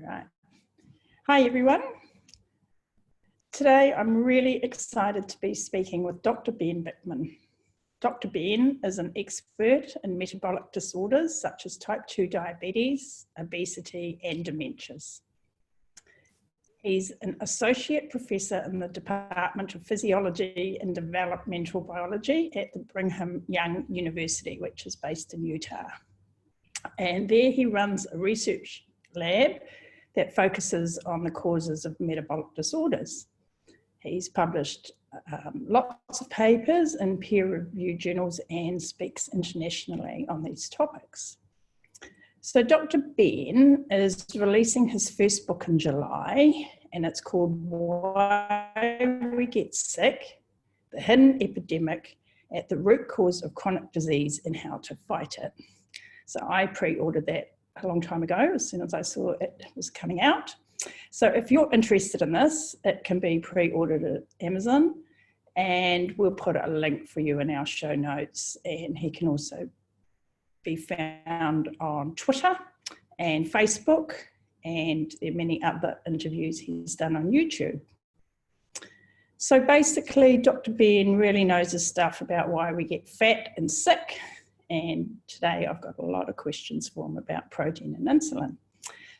Right. Hi, everyone. Today, I'm really excited to be speaking with Dr. Ben Bikman. Dr. Ben is an expert in metabolic disorders such as type 2 diabetes, obesity, and dementias. He's an associate professor in the Department of Physiology and Developmental Biology at the Brigham Young University, which is based in Utah. And there he runs a research lab that focuses on the causes of metabolic disorders. He's published lots of papers in peer-reviewed journals and speaks internationally on these topics. So Dr. Ben is releasing his first book in July, and it's called Why We Get Sick, the Hidden Epidemic at the Root Cause of Chronic Disease and How to Fight It. So I pre-ordered that a long time ago, as soon as I saw it was coming out. So if you're interested in this, it can be pre-ordered at Amazon, and we'll put a link for you in our show notes. And he can also be found on Twitter and Facebook, and there are many other interviews he's done on YouTube. So basically, Dr. Ben really knows his stuff about why we get fat and sick. And today I've got a lot of questions for him about protein and insulin.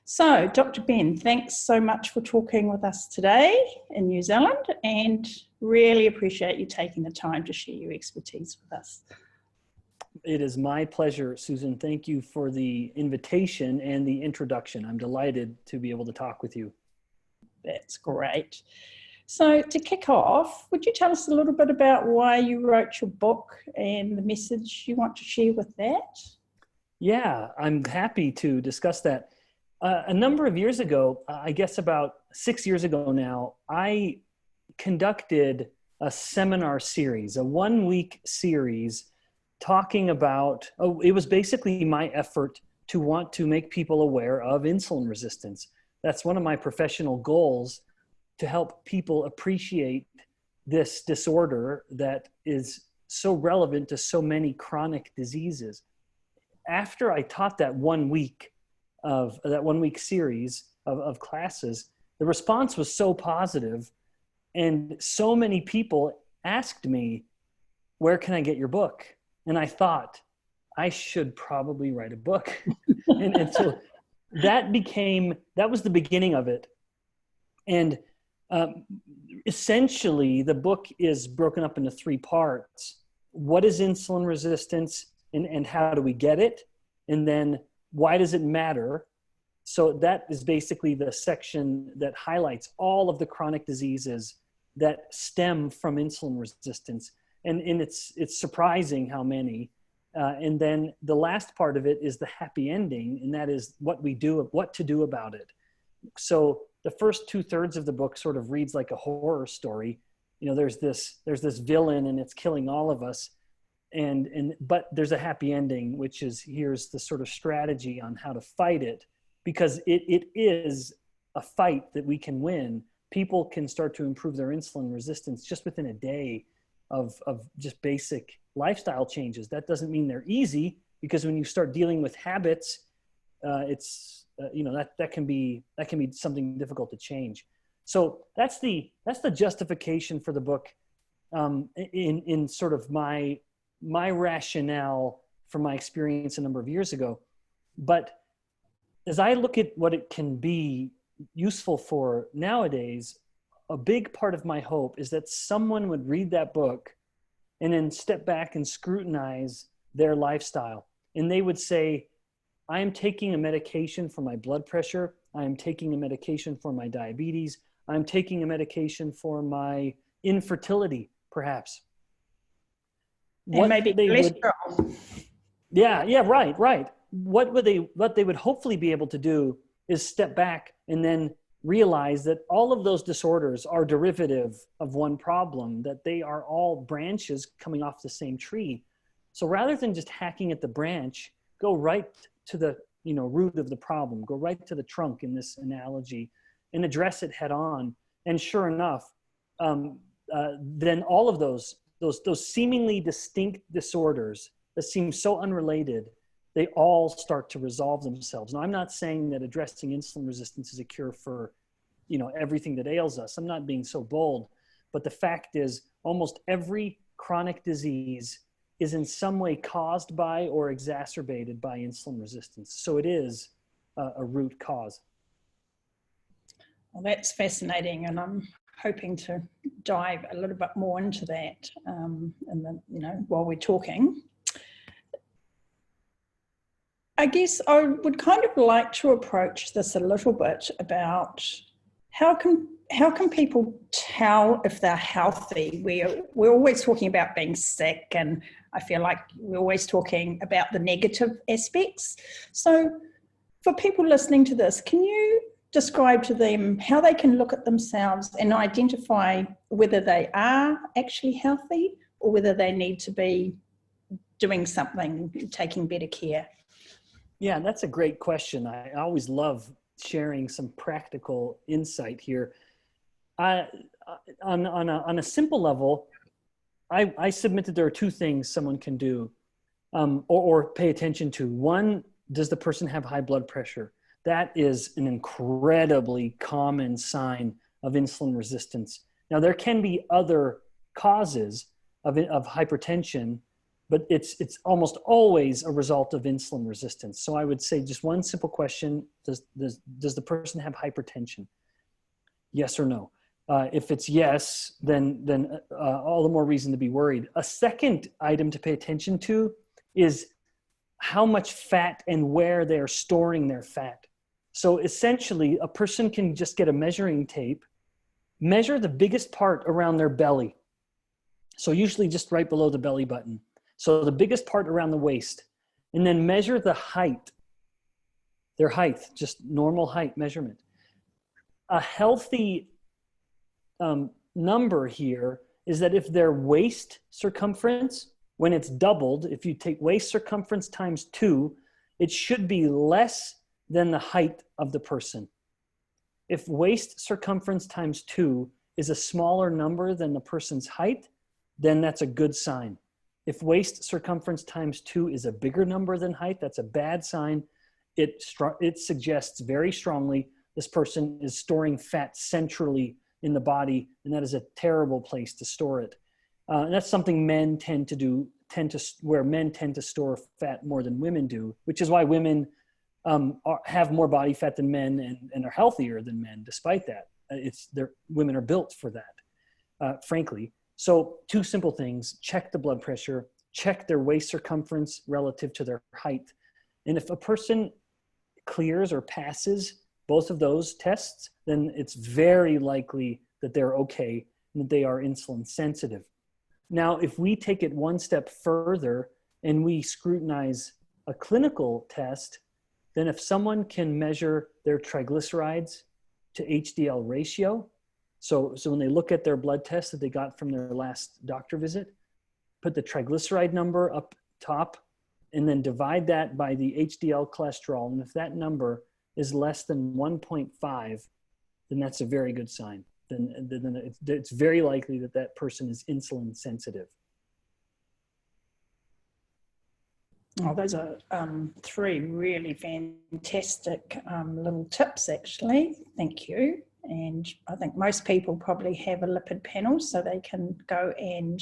So Dr. Ben, thanks so much for talking with us today in New Zealand, and really appreciate you taking the time to share your expertise with us. It is my pleasure, Susan. Thank you for the invitation and the introduction. I'm delighted to be able to talk with you. That's great. So to kick off, would you tell us a little bit about why you wrote your book and the message you want to share with that? Yeah, I'm happy to discuss that. A number of years ago, I guess about 6 years ago now, I conducted a seminar series, a one-week series talking about, it was basically my effort to want to make people aware of insulin resistance. That's one of my professional goals, to help people appreciate this disorder that is so relevant to so many chronic diseases. After I taught that one week series of classes, the response was so positive, and so many people asked me, where can I get your book? And I thought, I should probably write a book. and so that was the beginning of it. And essentially, the book is broken up into 3 parts. What is insulin resistance, and how do we get it? And then why does it matter? So that is basically the section that highlights all of the chronic diseases that stem from insulin resistance. And it's surprising how many. And then the last part of it is the happy ending, and that is what to do about it. So the first 2/3 of the book sort of reads like a horror story. You know, there's this villain and it's killing all of us. But there's a happy ending, which is, here's the sort of strategy on how to fight it, because it is a fight that we can win. People can start to improve their insulin resistance just within a day of just basic lifestyle changes. That doesn't mean they're easy, because when you start dealing with habits, that can be something difficult to change. So that's the justification for the book, in sort of my rationale from my experience a number of years ago. But as I look at what it can be useful for nowadays, a big part of my hope is that someone would read that book and then step back and scrutinize their lifestyle, and they would say, I am taking a medication for my blood pressure. I am taking a medication for my diabetes. I'm taking a medication for my infertility, perhaps. And maybe cholesterol. Right. What they would hopefully be able to do is step back and then realize that all of those disorders are derivative of one problem, that they are all branches coming off the same tree. So rather than just hacking at the branch, go right to the root of the problem, go right to the trunk in this analogy, and address it head on. And sure enough, then all of those seemingly distinct disorders that seem so unrelated, they all start to resolve themselves. Now, I'm not saying that addressing insulin resistance is a cure for, everything that ails us. I'm not being so bold, but the fact is almost every chronic disease is in some way caused by or exacerbated by insulin resistance. So it is a root cause. Well, that's fascinating, and I'm hoping to dive a little bit more into that, while we're talking. I guess I would kind of like to approach this a little bit about how can people tell if they're healthy? We're always talking about being sick, and I feel like we're always talking about the negative aspects. So for people listening to this, can you describe to them how they can look at themselves and identify whether they are actually healthy or whether they need to be doing something, taking better care? Yeah, that's a great question. I always love sharing some practical insight here. On a simple level, I submit that there are two things someone can do or pay attention to. One, does the person have high blood pressure? That is an incredibly common sign of insulin resistance. Now, there can be other causes of hypertension, but it's almost always a result of insulin resistance. So I would say just one simple question: does the person have hypertension? Yes or no? If it's yes, then all the more reason to be worried. A second item to pay attention to is how much fat and where they are storing their fat. So essentially, a person can just get a measuring tape, measure the biggest part around their belly. So usually just right below the belly button. So the biggest part around the waist, and then measure the height, their height, just normal height measurement. A healthy number here is that if their waist circumference, when it's doubled, if you take waist circumference times 2, it should be less than the height of the person. If waist circumference times 2 is a smaller number than the person's height, then that's a good sign. If waist circumference times 2 is a bigger number than height, that's a bad sign. It suggests very strongly this person is storing fat centrally in the body, and that is a terrible place to store it. And that's something men tend to do, where men tend to store fat more than women do, which is why women have more body fat than men and are healthier than men despite that. Women are built for that, frankly. So 2 simple things: check the blood pressure, check their waist circumference relative to their height. And if a person clears or passes both of those tests, then it's very likely that they're okay and that they are insulin sensitive. Now, if we take it one step further and we scrutinize a clinical test, then if someone can measure their triglycerides to HDL ratio, so when they look at their blood test that they got from their last doctor visit, put the triglyceride number up top and then divide that by the HDL cholesterol. And if that number is less than 1.5, then that's a very good sign. Then it's very likely that that person is insulin sensitive. Oh, those are 3 really fantastic little tips, actually. Thank you. And I think most people probably have a lipid panel, so they can go and,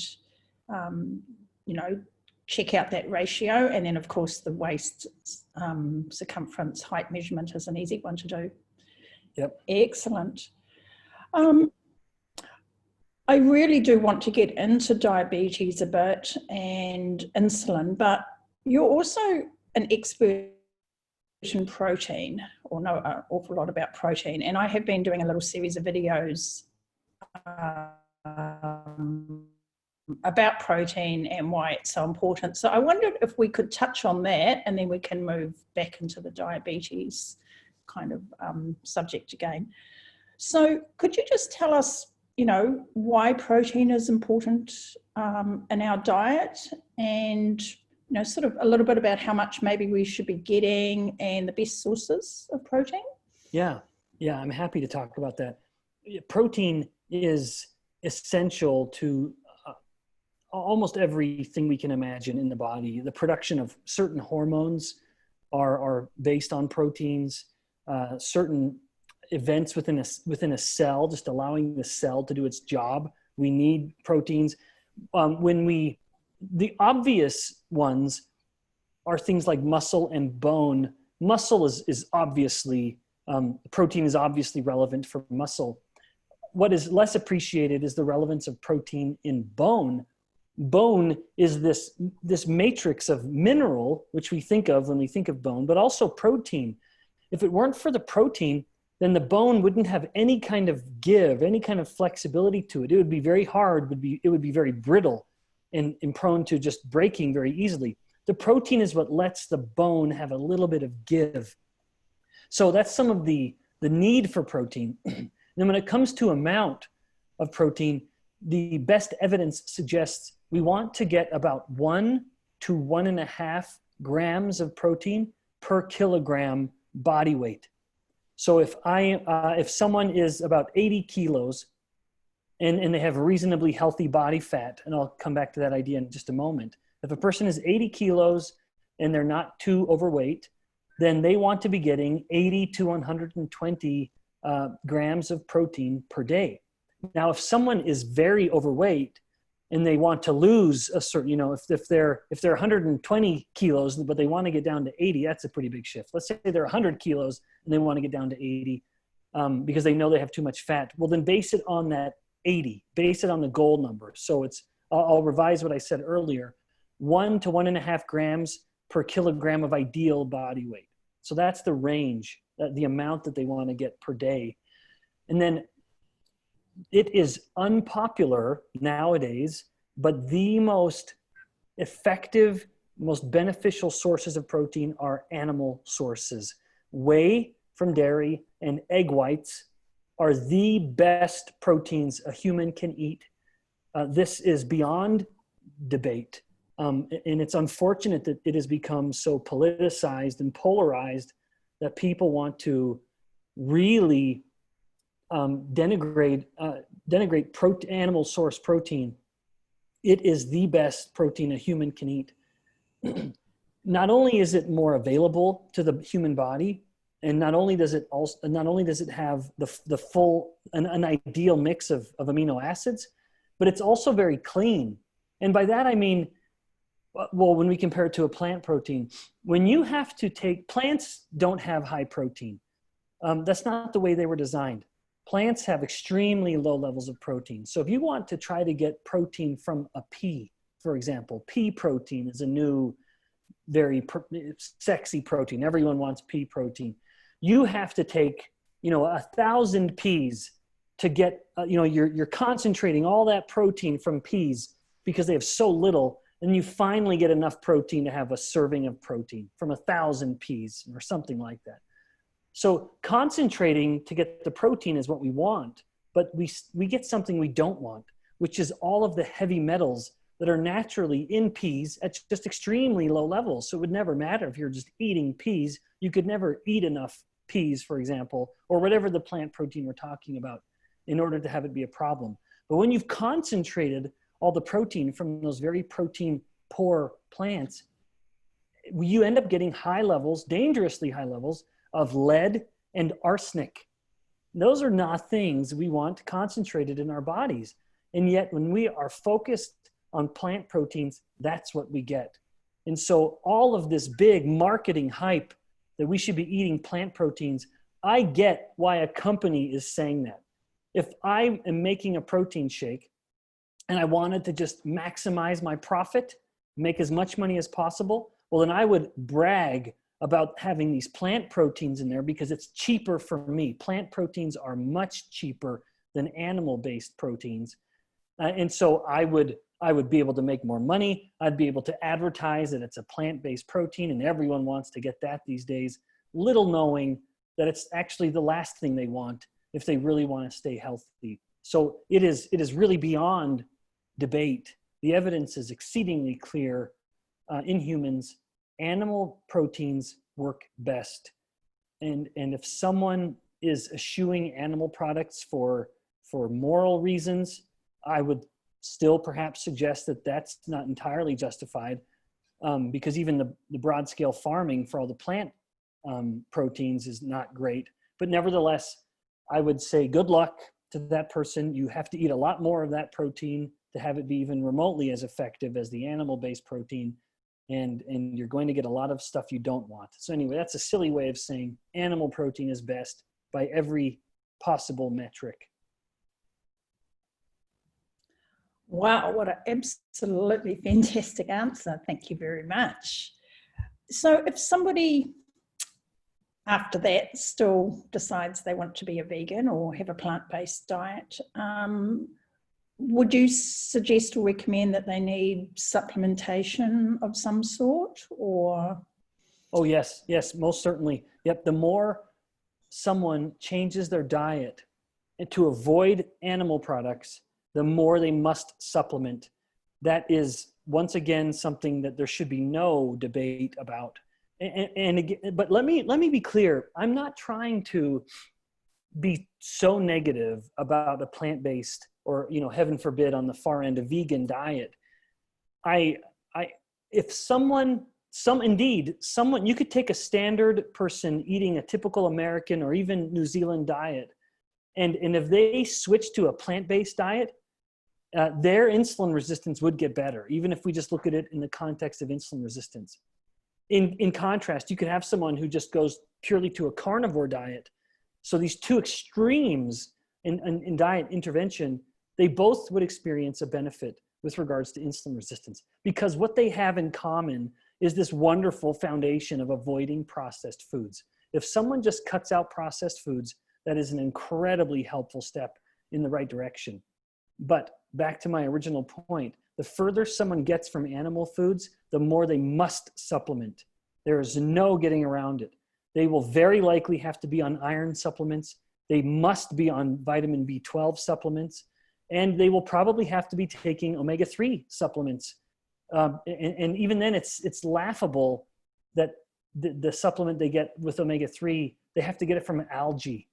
check out that ratio. And then, of course, the waist circumference height measurement is an easy one to do. Yep. Excellent. I really do want to get into diabetes a bit and insulin, but you're also an expert in protein, or know an awful lot about protein. And I have been doing a little series of videos about protein and why it's so important. So I wondered if we could touch on that, and then we can move back into the diabetes kind of subject again. So could you just tell us, why protein is important in our diet, and sort of a little bit about how much maybe we should be getting and the best sources of protein? Yeah, I'm happy to talk about that. Protein is essential to almost everything we can imagine in the body. The production of certain hormones are based on proteins, certain events within a cell, just allowing the cell to do its job. We need proteins. The obvious ones are things like muscle and bone. Muscle is obviously, protein is obviously relevant for muscle. What is less appreciated is the relevance of protein in bone. Bone is this matrix of mineral, which we think of when we think of bone, but also protein. If it weren't for the protein, then the bone wouldn't have any kind of give, any kind of flexibility to it. It would be very hard, it would be very brittle and prone to just breaking very easily. The protein is what lets the bone have a little bit of give. So that's some of the need for protein. Then when it comes to amount of protein, the best evidence suggests we want to get about 1 to 1.5 grams of protein per kilogram body weight. So if someone is about 80 kilos and they have reasonably healthy body fat, and I'll come back to that idea in just a moment. If a person is 80 kilos and they're not too overweight, then they want to be getting 80 to 120 grams of protein per day. Now, if someone is very overweight and they want to lose a certain, if they're 120 kilos, but they want to get down to 80, that's a pretty big shift. Let's say they're 100 kilos and they want to get down to 80 because they know they have too much fat. Well, then base it on that 80, base it on the goal number. So I'll revise what I said earlier, 1 to 1.5 grams per kilogram of ideal body weight. So that's the range, the amount that they want to get per day. And then it is unpopular nowadays, but the most effective, most beneficial sources of protein are animal sources. Whey from dairy and egg whites are the best proteins a human can eat. This is beyond debate. And it's unfortunate that it has become so politicized and polarized that people want to really denigrate animal source protein. It is the best protein a human can eat. Not only is it more available to the human body, and not only does it have the full an ideal mix of amino acids, but it's also very clean. And by that I mean, well, when we compare it to a plant protein, when you have to take, plants don't have high protein. That's not the way they were designed. Plants have extremely low levels of protein. So if you want to try to get protein from a pea, for example, pea protein is a new, very sexy protein. Everyone wants pea protein. You have to take, 1,000 peas to get, you're concentrating all that protein from peas because they have so little, and you finally get enough protein to have a serving of protein from 1,000 peas or something like that. So concentrating to get the protein is what we want, but we get something we don't want, which is all of the heavy metals that are naturally in peas at just extremely low levels. So it would never matter if you're just eating peas. You could never eat enough peas, for example, or whatever the plant protein we're talking about in order to have it be a problem. But when you've concentrated all the protein from those very protein poor plants, you end up getting high levels, dangerously high levels of lead and arsenic. Those are not things we want concentrated in our bodies. And yet when we are focused on plant proteins, that's what we get. And so all of this big marketing hype that we should be eating plant proteins, I get why a company is saying that. If I am making a protein shake and I wanted to just maximize my profit, make as much money as possible, well, then I would brag about having these plant proteins in there because it's cheaper for me. Plant proteins are much cheaper than animal-based proteins. And so I would be able to make more money. I'd be able to advertise that it's a plant-based protein and everyone wants to get that these days, little knowing that it's actually the last thing they want if they really want to stay healthy. So it is really beyond debate. The evidence is exceedingly clear in humans. Animal proteins work best. And if someone is eschewing animal products for moral reasons, I would still perhaps suggest that that's not entirely justified. because even the broad scale farming for all the plant proteins is not great. But nevertheless, I would say good luck to that person. You have to eat a lot more of that protein to have it be even remotely as effective as the animal-based protein. And you're going to get a lot of stuff you don't want. So anyway, that's a silly way of saying animal protein is best by every possible metric. Wow, what an absolutely fantastic answer. Thank you very much. So if somebody after that still decides they want to be a vegan or have a plant-based diet, would you suggest or recommend that they need supplementation of some sort, or? Oh, yes, most certainly. Yep, the more someone changes their diet to avoid animal products, the more they must supplement. That is, once again, something that there should be no debate about. And again, but let me be clear. I'm not trying to be so negative about a plant-based or, heaven forbid, on the far end, a vegan diet. If someone, you could take a standard person eating a typical American or even New Zealand diet, and if they switch to a plant-based diet, their insulin resistance would get better, even if we just look at it in the context of insulin resistance. In contrast, you could have someone who just goes purely to a carnivore diet. So these two extremes in diet intervention, they both would experience a benefit with regards to insulin resistance, because what they have in common is this wonderful foundation of avoiding processed foods. If someone just cuts out processed foods, that is an incredibly helpful step in the right direction. But back to my original point, the further someone gets from animal foods, the more they must supplement. There is no getting around it. They will very likely have to be on iron supplements. They must be on vitamin B12 supplements, and they will probably have to be taking omega-3 supplements. And even then, it's laughable that the supplement they get with omega-3, they have to get it from algae.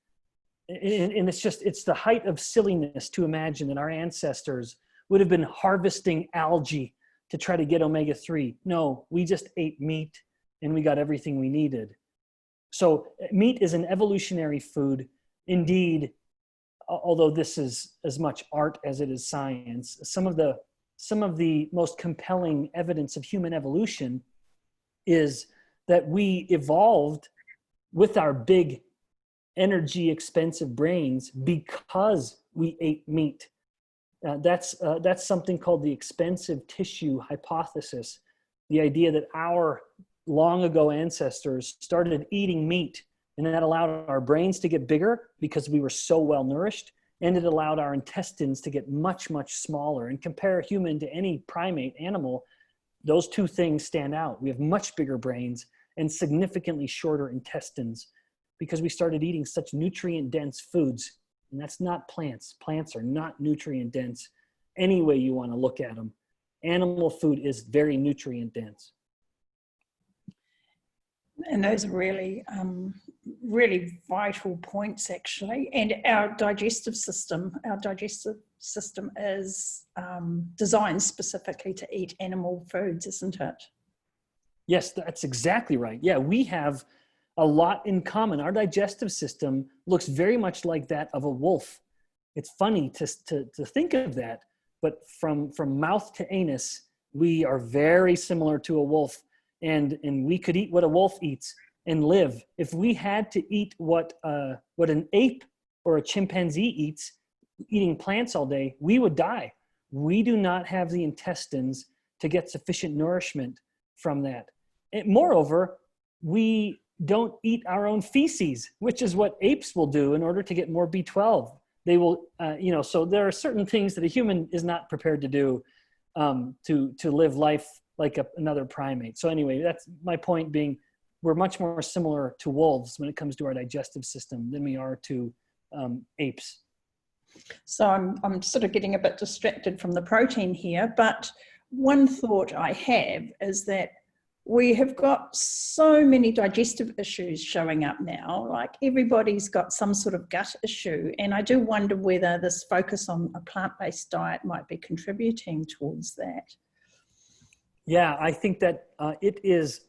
And it's the height of silliness to imagine that our ancestors would have been harvesting algae to try to get omega-3. No, we just ate meat and we got everything we needed. So meat is an evolutionary food. Indeed, although this is as much art as it is science, some of the most compelling evidence of human evolution is that we evolved with our big energy expensive brains because we ate meat. That's something called the expensive tissue hypothesis. The idea that our long ago ancestors started eating meat, and that allowed our brains to get bigger because we were so well nourished, and it allowed our intestines to get much, much smaller. And compare a human to any primate animal, those two things stand out. We have much bigger brains and significantly shorter intestines because we started eating such nutrient-dense foods. And that's not plants. Plants are not nutrient-dense any way you want to look at them. Animal food is very nutrient-dense. And those are really, really vital points, actually. And our digestive system is designed specifically to eat animal foods, isn't it? Yes, that's exactly right. Yeah, we have a lot in common. Our digestive system looks very much like that of a wolf. It's funny to think of that, but from mouth to anus, we are very similar to a wolf. And we could eat what a wolf eats and live. If we had to eat what an ape or a chimpanzee eats, eating plants all day, we would die. We do not have the intestines to get sufficient nourishment from that. And moreover, we don't eat our own feces, which is what apes will do in order to get more B12. They will, so there are certain things that a human is not prepared to do to live life like another primate. So anyway, that's my point being, we're much more similar to wolves when it comes to our digestive system than we are to apes. So I'm sort of getting a bit distracted from the protein here, but one thought I have is that we have got so many digestive issues showing up now, like everybody's got some sort of gut issue. And I do wonder whether this focus on a plant-based diet might be contributing towards that. Yeah, I think that it is,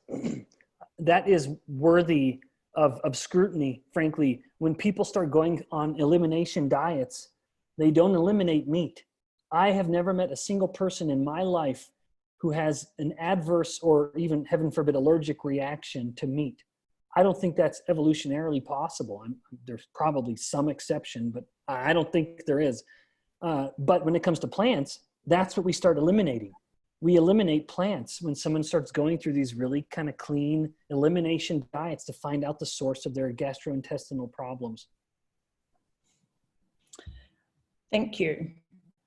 that is worthy of scrutiny, frankly. When people start going on elimination diets, they don't eliminate meat. I have never met a single person in my life who has an adverse or even, heaven forbid, allergic reaction to meat. I don't think that's evolutionarily possible. There's probably some exception, but I don't think there is. But when it comes to plants, that's what we start eliminating. We eliminate plants when someone starts going through these really kind of clean elimination diets to find out the source of their gastrointestinal problems. Thank you.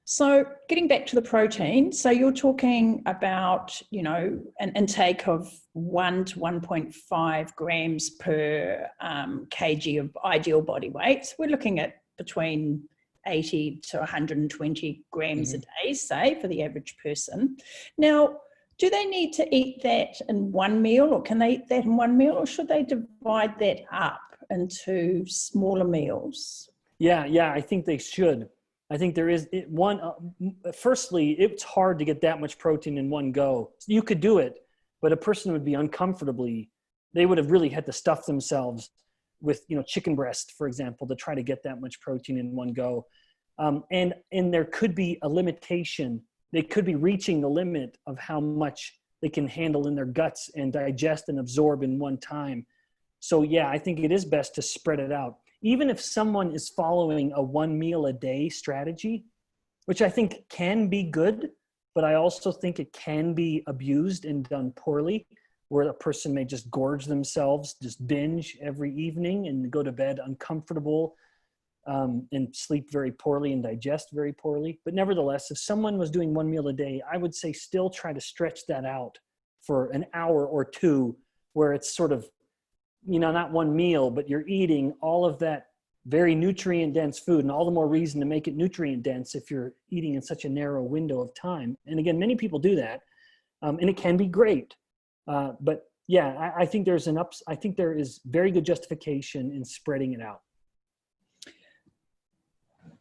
So getting back to the protein, so you're talking about, an intake of 1 to 1.5 grams per kg of ideal body weight. So we're looking at between 80 to 120 grams a day, say, for the average person. Now, do they need to eat that in one meal, or can they eat that in one meal, or should they divide that up into smaller meals? Yeah, I think they should. I think there is firstly, it's hard to get that much protein in one go. You could do it, but a person would be they would have really had to stuff themselves with, chicken breast, for example, to try to get that much protein in one go. And there could be a limitation. They could be reaching the limit of how much they can handle in their guts and digest and absorb in one time. So yeah, I think it is best to spread it out. Even if someone is following a 1 meal a day strategy, which I think can be good, but I also think it can be abused and done poorly, where a person may just gorge themselves, just binge every evening and go to bed uncomfortable, and sleep very poorly and digest very poorly. But nevertheless, if someone was doing 1 meal a day, I would say still try to stretch that out for an hour or two, where it's sort of, not one meal, but you're eating all of that very nutrient dense food, and all the more reason to make it nutrient dense if you're eating in such a narrow window of time. And again, many people do that, and it can be great. But yeah, I think I think there is very good justification in spreading it out.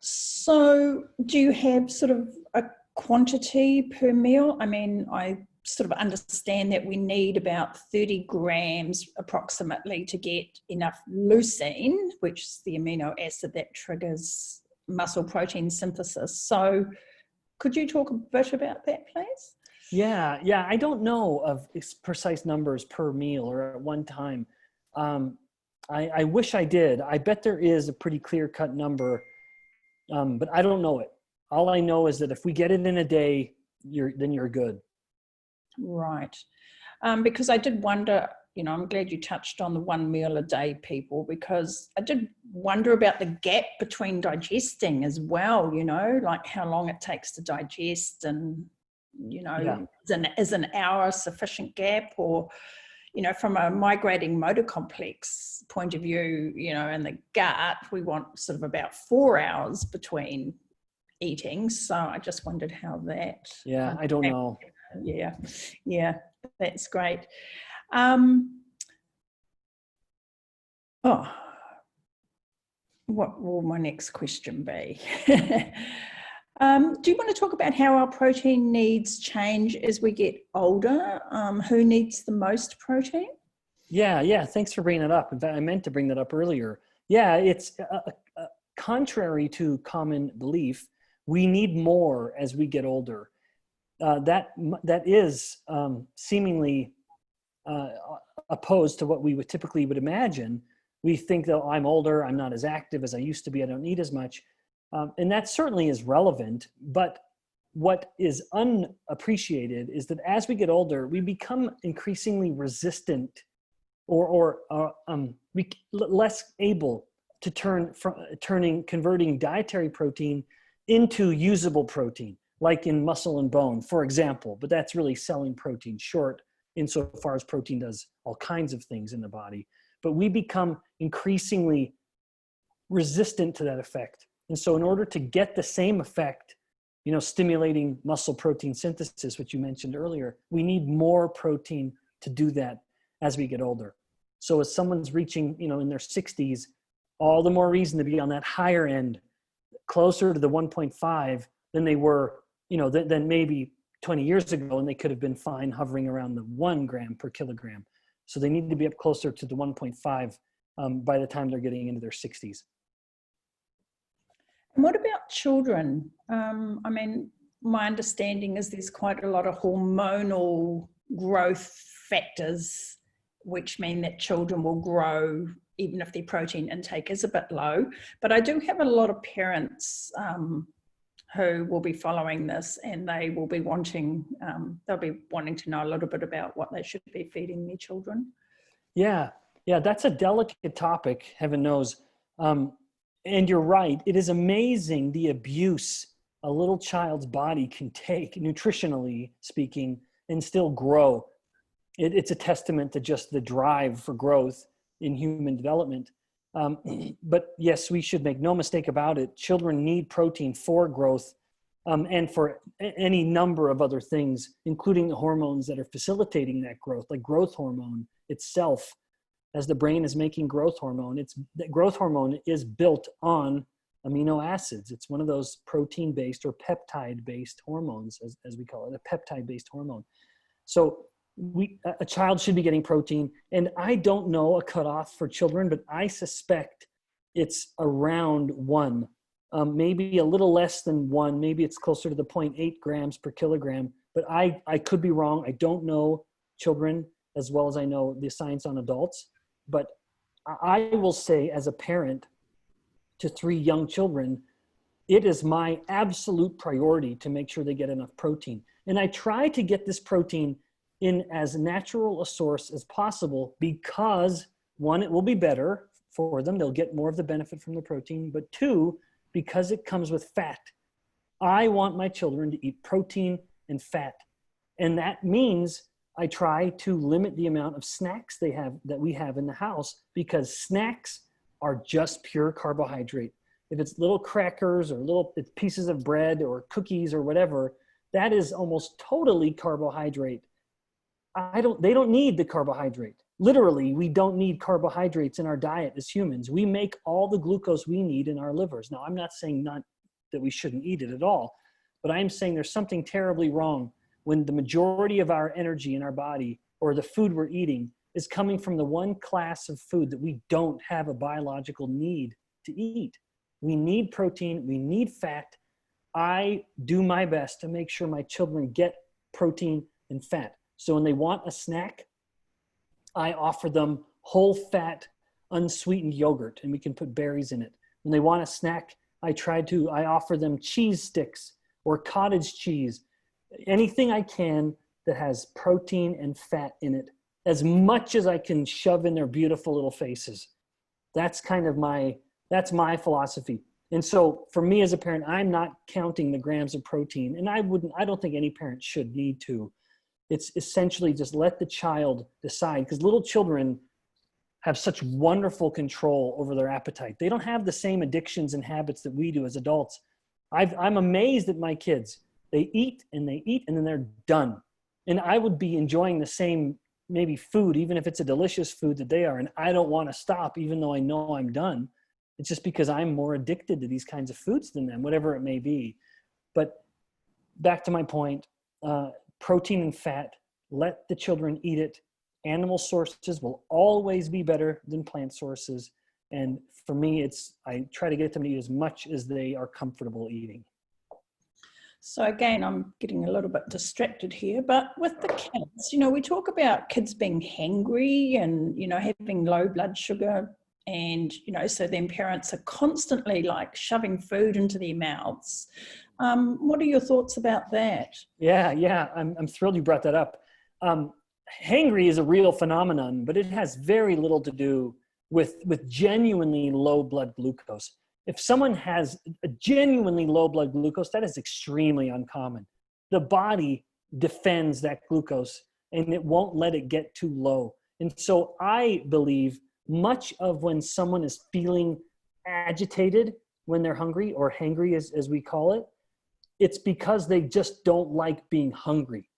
So do you have sort of a quantity per meal? I mean, I sort of understand that we need about 30 grams approximately to get enough leucine, which is the amino acid that triggers muscle protein synthesis. So could you talk a bit about that, please? Yeah. I don't know of precise numbers per meal or at one time. I wish I did. I bet there is a pretty clear-cut number, but I don't know it. All I know is that if we get it in a day, then you're good. Right. Because I did wonder, I'm glad you touched on the 1 meal a day people, because I did wonder about the gap between digesting as well, like how long it takes to digest, and, is an hour sufficient gap, or, from a migrating motor complex point of view, in the gut, we want sort of about 4 hours between eating. So I just wondered how that. Yeah, I don't know. Yeah, that's great. What will my next question be? Do you want to talk about how our protein needs change as we get older? Who needs the most protein? Yeah. Thanks for bringing it up. In fact, I meant to bring that up earlier. Yeah, it's contrary to common belief, we need more as we get older. That is seemingly opposed to what we would typically imagine. We think that I'm older, I'm not as active as I used to be, I don't eat as much. And that certainly is relevant, but what is unappreciated is that as we get older, we become increasingly resistant or less able to converting dietary protein into usable protein, like in muscle and bone, for example. But that's really selling protein short insofar as protein does all kinds of things in the body. But we become increasingly resistant to that effect. And so in order to get the same effect, stimulating muscle protein synthesis, which you mentioned earlier, we need more protein to do that as we get older. So as someone's reaching, in their 60s, all the more reason to be on that higher end, closer to the 1.5 than they were, than maybe 20 years ago, and they could have been fine hovering around the 1 gram per kilogram. So they need to be up closer to the 1.5 by the time they're getting into their 60s. And what about children? I mean, my understanding is there's quite a lot of hormonal growth factors, which mean that children will grow even if their protein intake is a bit low. But I do have a lot of parents who will be following this, and they will be wanting, they'll be wanting to know a little bit about what they should be feeding their children. Yeah, that's a delicate topic, heaven knows. And you're right, it is amazing the abuse a little child's body can take, nutritionally speaking, and still grow. It's a testament to just the drive for growth in human development. But yes, we should make no mistake about it. Children need protein for growth and for any number of other things, including the hormones that are facilitating that growth, like growth hormone itself. As the brain is making growth hormone, the growth hormone is built on amino acids. It's one of those protein-based or peptide-based hormones, as we call it, a peptide-based hormone. So a child should be getting protein, and I don't know a cutoff for children, but I suspect it's around 1, maybe a little less than 1, maybe it's closer to the 0.8 grams per kilogram, but I could be wrong. I don't know children as well as I know the science on adults, but I will say as a parent to 3 young children, it is my absolute priority to make sure they get enough protein. And I try to get this protein in as natural a source as possible because 1, it will be better for them. They'll get more of the benefit from the protein, but 2, because it comes with fat. I want my children to eat protein and fat. And that means I try to limit the amount of snacks that we have in the house, because snacks are just pure carbohydrate. If it's little crackers or little pieces of bread or cookies or whatever, that is almost totally carbohydrate. They don't need the carbohydrate. Literally, we don't need carbohydrates in our diet as humans. We make all the glucose we need in our livers. Now, I'm not saying not that we shouldn't eat it at all, but I'm saying there's something terribly wrong when the majority of our energy in our body, or the food we're eating, is coming from the one class of food that we don't have a biological need to eat. We need protein, we need fat. I do my best to make sure my children get protein and fat. So when they want a snack, I offer them whole fat, unsweetened yogurt, and we can put berries in it. When they want a snack, I offer them cheese sticks or cottage cheese, anything I can that has protein and fat in it, as much as I can shove in their beautiful little faces. That's kind of that's my philosophy. And so for me as a parent, I'm not counting the grams of protein, and I don't think any parent should need to. It's essentially just let the child decide, because little children have such wonderful control over their appetite. They don't have the same addictions and habits that we do as adults. I'm amazed at my kids. They eat and then they're done. And I would be enjoying the same maybe food, even if it's a delicious food that they are, and I don't want to stop even though I know I'm done. It's just because I'm more addicted to these kinds of foods than them, whatever it may be. But back to my point, protein and fat, let the children eat it. Animal sources will always be better than plant sources. And for me, I try to get them to eat as much as they are comfortable eating. So again, I'm getting a little bit distracted here, but with the kids, we talk about kids being hangry and, having low blood sugar, and, so then parents are constantly like shoving food into their mouths. What are your thoughts about that? Yeah. I'm thrilled you brought that up. Hangry is a real phenomenon, but it has very little to do with genuinely low blood glucose. If someone has a genuinely low blood glucose, that is extremely uncommon. The body defends that glucose and it won't let it get too low. And so I believe much of when someone is feeling agitated when they're hungry, or hangry as we call it, it's because they just don't like being hungry.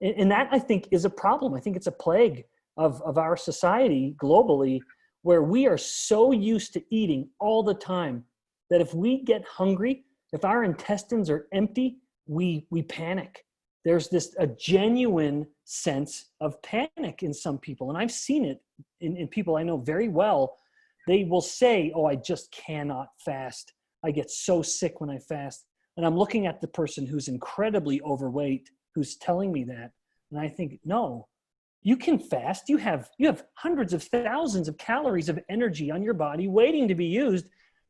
And that, I think, is a problem. I think it's a plague of our society globally, where we are so used to eating all the time that if we get hungry, if our intestines are empty, we panic. there's a genuine sense of panic in some people. And I've seen it in people I know very well. They will say, oh, I just cannot fast. I get so sick when I fast. And I'm looking at the person who's incredibly overweight, who's telling me that. And I think, no, you can fast. You have hundreds of thousands of calories of energy on your body waiting to be used.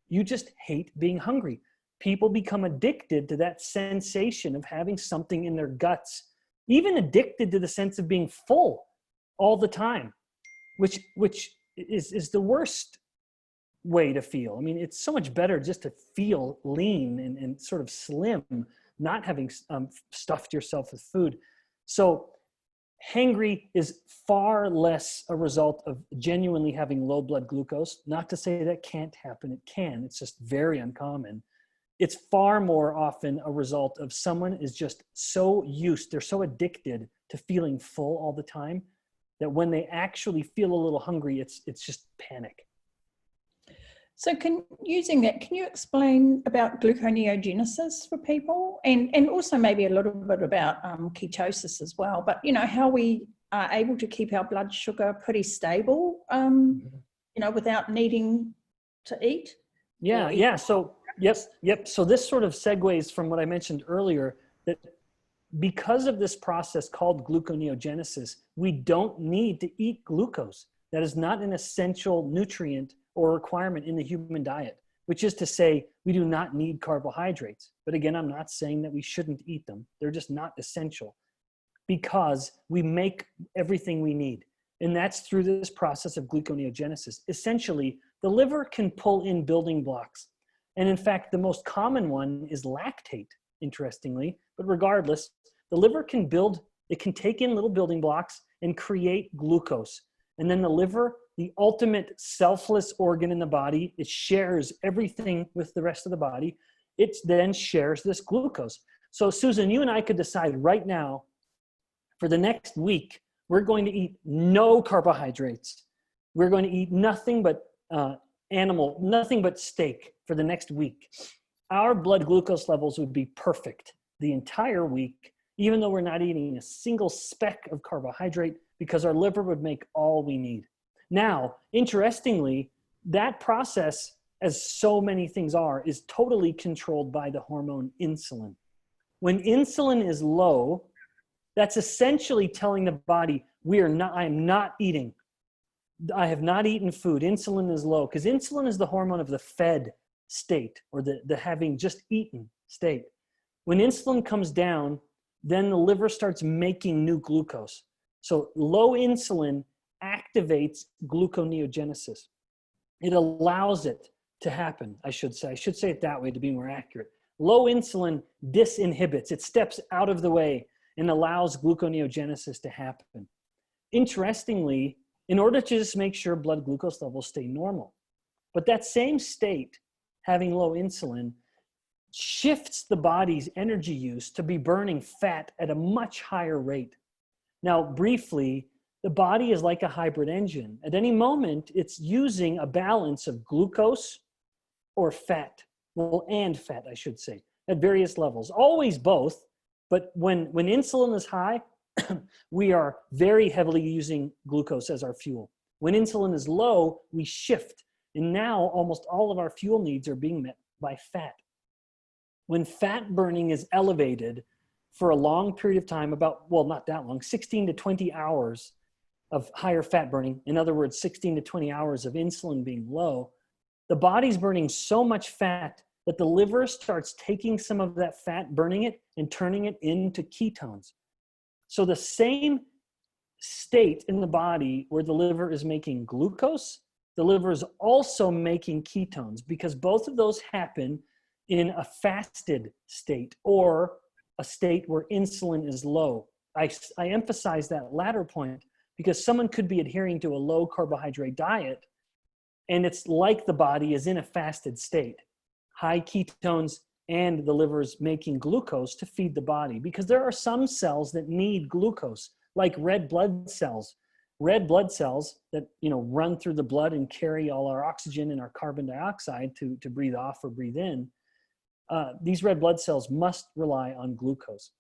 You just hate being hungry. People become addicted to that sensation of having something in their guts, even addicted to the sense of being full all the time, which is the worst way to feel. I mean, it's so much better just to feel lean and sort of slim, not having stuffed yourself with food. So hangry is far less a result of genuinely having low blood glucose. Not to say that can't happen. It can. It's just very uncommon. It's far more often a result of someone is just so used, they're so addicted to feeling full all the time that when they actually feel a little hungry, it's just panic. So can you explain about gluconeogenesis for people and also maybe a little bit about ketosis as well, but how we are able to keep our blood sugar pretty stable, without needing to eat? Yeah. So Yep. So this sort of segues from what I mentioned earlier, that because of this process called gluconeogenesis, we don't need to eat glucose. That is not an essential nutrient or requirement in the human diet, which is to say we do not need carbohydrates. But again, I'm not saying that we shouldn't eat them. They're just not essential because we make everything we need. And that's through this process of gluconeogenesis. Essentially, the liver can pull in building blocks. And in fact, the most common one is lactate, interestingly. But regardless, the liver can take in little building blocks and create glucose. And then the liver, the ultimate selfless organ in the body, it shares everything with the rest of the body. It then shares this glucose. So Susan, you and I could decide right now, for the next week, we're going to eat no carbohydrates. We're going to eat nothing but nothing but steak for the next week. Our blood glucose levels would be perfect the entire week, even though we're not eating a single speck of carbohydrate, because our liver would make all we need. Now, interestingly, that process, as so many things are, is totally controlled by the hormone insulin. When insulin is low, that's essentially telling the body, I am not eating. I have not eaten food. Insulin is low, because insulin is the hormone of the fed state, or the having just eaten state. When insulin comes down, then the liver starts making new glucose. So low insulin activates gluconeogenesis. It allows it to happen, I should say. I should say it that way to be more accurate. Low insulin disinhibits. It steps out of the way and allows gluconeogenesis to happen. Interestingly, in order to just make sure blood glucose levels stay normal. But that same state, having low insulin, shifts the body's energy use to be burning fat at a much higher rate. Now, briefly, the body is like a hybrid engine. At any moment, it's using a balance of glucose or fat, and fat, I should say, at various levels. Always both, but when insulin is high, we are very heavily using glucose as our fuel. When insulin is low, we shift. And now almost all of our fuel needs are being met by fat. When fat burning is elevated for a long period of time, not that long, 16 to 20 hours of higher fat burning, in other words, 16 to 20 hours of insulin being low, the body's burning so much fat that the liver starts taking some of that fat, burning it, and turning it into ketones. So the same state in the body where the liver is making glucose, the liver is also making ketones, because both of those happen in a fasted state or a state where insulin is low. I emphasize that latter point because someone could be adhering to a low carbohydrate diet and it's like the body is in a fasted state, high ketones, and the liver is making glucose to feed the body, because there are some cells that need glucose, like red blood cells. Red blood cells that run through the blood and carry all our oxygen and our carbon dioxide to breathe off or breathe in. These red blood cells must rely on glucose.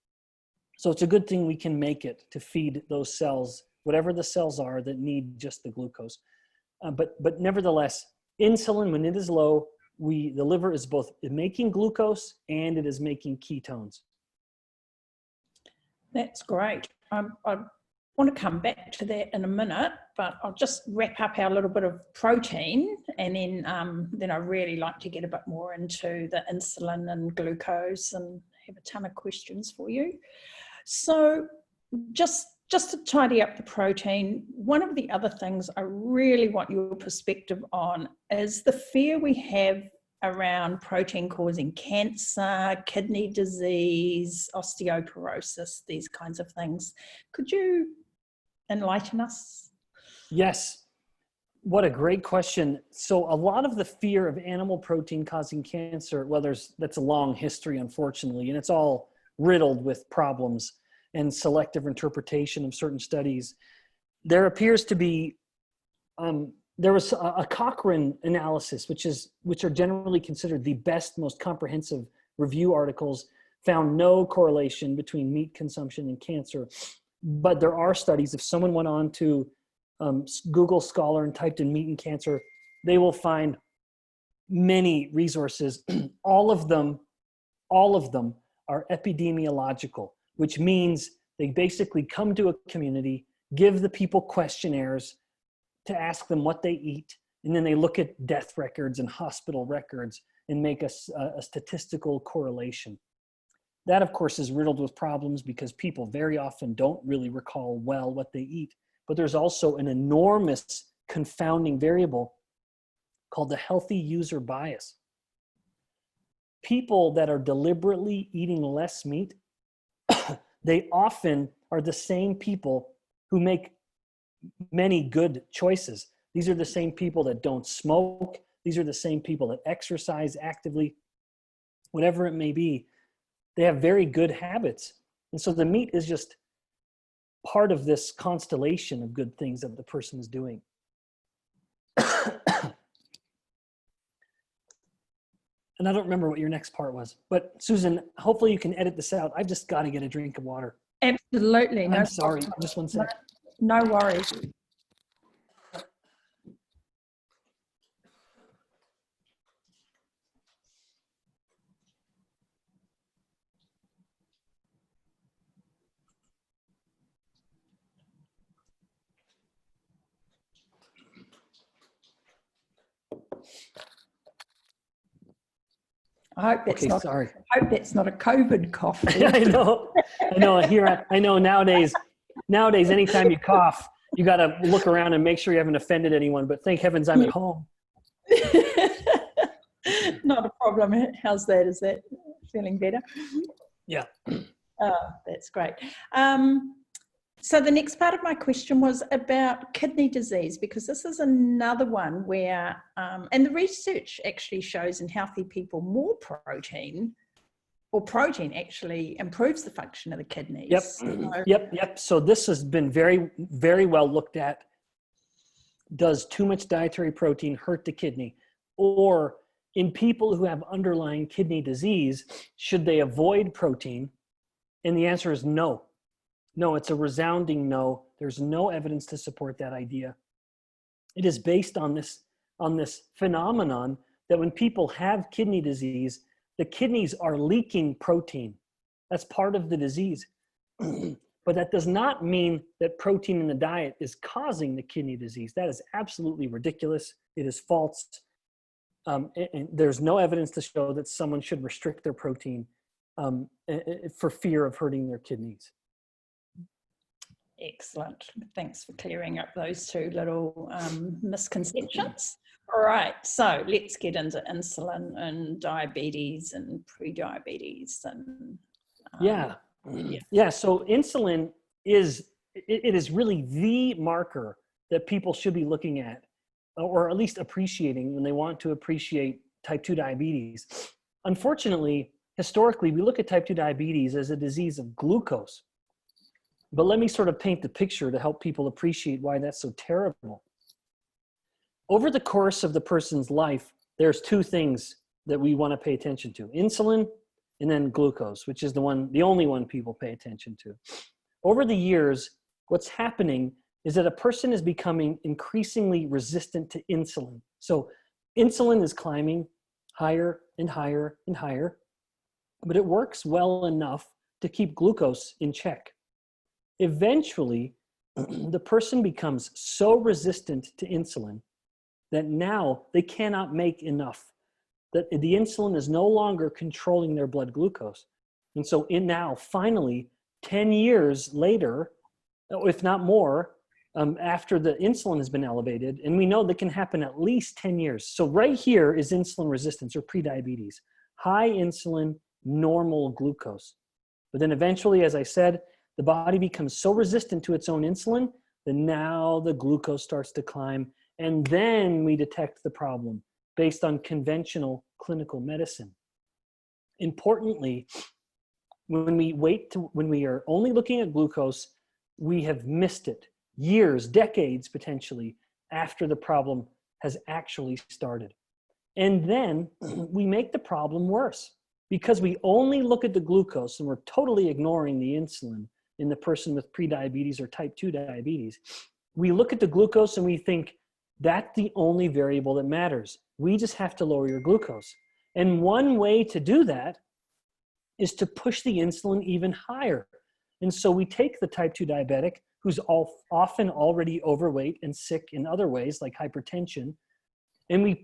So it's a good thing we can make it to feed those cells, whatever the cells are that need just the glucose. But nevertheless, insulin, when it is low, the liver is both making glucose and it is making ketones. That's great. I want to come back to that in a minute, but I'll just wrap up our little bit of protein, and then I really like to get a bit more into the insulin and glucose and have a ton of questions for you. So just to tidy up the protein, one of the other things I really want your perspective on is the fear we have around protein causing cancer, kidney disease, osteoporosis, these kinds of things. Could you enlighten us? Yes. What a great question. So a lot of the fear of animal protein causing cancer, well, that's a long history, unfortunately, and it's all riddled with problems and selective interpretation of certain studies. There appears to be, there was a Cochrane analysis, which are generally considered the best, most comprehensive review articles, found no correlation between meat consumption and cancer. But there are studies. If someone went on to Google Scholar and typed in meat and cancer, they will find many resources. All of them are epidemiological, which means they basically come to a community, give the people questionnaires to ask them what they eat, and then they look at death records and hospital records and make a statistical correlation. That, of course, is riddled with problems because people very often don't really recall well what they eat. But there's also an enormous confounding variable called the healthy user bias. People that are deliberately eating less meat, they often are the same people who make many good choices. These are the same people that don't smoke. These are the same people that exercise actively. Whatever it may be, they have very good habits. And so the meat is just part of this constellation of good things that the person is doing. And I don't remember what your next part was, but Susan, hopefully you can edit this out. I've just got to get a drink of water. Absolutely. I'm sorry, just one sec. No worries. I hope that's Sorry. I hope that's not a COVID cough. I know nowadays, anytime you cough, you got to look around and make sure you haven't offended anyone, but thank heavens I'm at home. Not a problem. How's that? Is that feeling better? Yeah. Oh, that's great. So the next part of my question was about kidney disease, because this is another one where, and the research actually shows in healthy people more protein, or protein actually improves the function of the kidneys. Yep. So this has been very, very well looked at. Does too much dietary protein hurt the kidney? Or in people who have underlying kidney disease, should they avoid protein? And the answer is no. No, it's a resounding no. There's no evidence to support that idea. It is based on this phenomenon that when people have kidney disease, the kidneys are leaking protein. That's part of the disease. But that does not mean that protein in the diet is causing the kidney disease. That is absolutely ridiculous. It is false. And there's no evidence to show that someone should restrict their protein for fear of hurting their kidneys. Excellent. Thanks for clearing up those two little misconceptions. All right, so let's get into insulin and diabetes and pre-diabetes. And So insulin is really the marker that people should be looking at, or at least appreciating when they want to appreciate type 2 diabetes. Unfortunately, historically, we look at type 2 diabetes as a disease of glucose. But let me sort of paint the picture to help people appreciate why that's so terrible. Over the course of the person's life, there's two things that we want to pay attention to: insulin and then glucose, which is the only one people pay attention to. Over the years, what's happening is that a person is becoming increasingly resistant to insulin. So insulin is climbing higher and higher and higher, but it works well enough to keep glucose in check. Eventually, the person becomes so resistant to insulin that now they cannot make enough, that the insulin is no longer controlling their blood glucose. And so now, finally, 10 years later, if not more, after the insulin has been elevated, and we know that can happen at least 10 years. So right here is insulin resistance or prediabetes, high insulin, normal glucose. But then eventually, as I said, the body becomes so resistant to its own insulin that now the glucose starts to climb, and then we detect the problem based on conventional clinical medicine. Importantly, when we are only looking at glucose, we have missed it years, decades potentially, after the problem has actually started. And then we make the problem worse because we only look at the glucose and we're totally ignoring the insulin in the person with prediabetes or type 2 diabetes. We look at the glucose and we think that's the only variable that matters. We just have to lower your glucose. And one way to do that is to push the insulin even higher. And so we take the type 2 diabetic who's often already overweight and sick in other ways like hypertension, and we